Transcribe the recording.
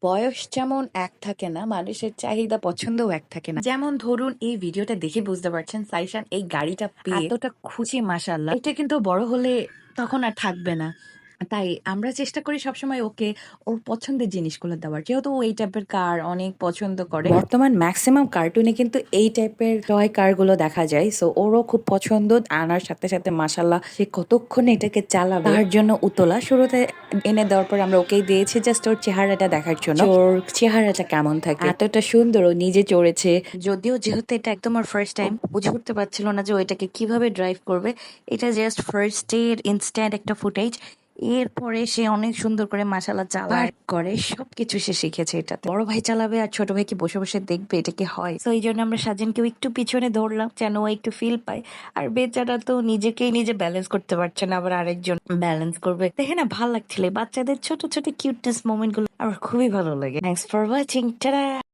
বয়স যেমন এক থাকে না, মানুষের চাহিদা পছন্দও এক থাকে না। যেমন ধরুন, এই ভিডিওটা দেখে বুঝতে পারছেন সাইশান এই গাড়িটা পেয়ে এতটা খুশি, মাশাআল্লাহ। এটা কিন্তু বড় হলে তখন আর থাকবে না। তাই আমরা চেষ্টা করি সবসময় ওকে ওর পছন্দের জিনিসগুলো দেওয়ার, যেহেতু ও এই টাইপের কার অনেক পছন্দ করে। বর্তমান ম্যাক্সিমাম কার্টুনে কিন্তু এই টাইপের টয় কারগুলো দেখা যায়, সো ওরও খুব পছন্দ। আনার সাথে সাথে মাশাআল্লাহ সে কতক্ষণ এটাকে চালাবে তার জন্য উতলা। শুরুতে এনে দেওয়ার পর আমরা ওকেই দিয়েছি জাস্ট ওর চেহারাটা দেখার জন্য, ওর চেহারাটা কেমন থাকে। এতটা সুন্দর ও নিজে চড়েছে, যদিও যেহেতু এটা একদম ওর ফার্স্ট টাইম, বুঝে উঠতে পারছিল না যে ও এটাকে কিভাবে ড্রাইভ করবে। এটা জাস্ট ফার্স্ট এর ইনস্ট্যান্ট একটা ফুটেজ। এরপরে সে অনেক সুন্দর করে মাশাআল্লাহ চালায় করে, সবকিছু সে শিখেছে এটাতে। বড় ভাই চালাবে আর ছোট ভাই কি বসে বসে দেখবে, এটা কি হয়? তো এই জন্য আমরা সাজেনকেও একটু পিছনে ধরলাম যেন ও একটু ফিল পায়। আর বেচারা তো নিজেকেই নিজে ব্যালেন্স করতে পারছে না, আবার আরেকজন ব্যালেন্স করবে। দেখে না ভাল লাগছিল, বাচ্চাদের ছোট ছোট কিউটনেস মোমেন্ট গুলো আমার খুবই ভালো লাগে। Thanks for watching, tata.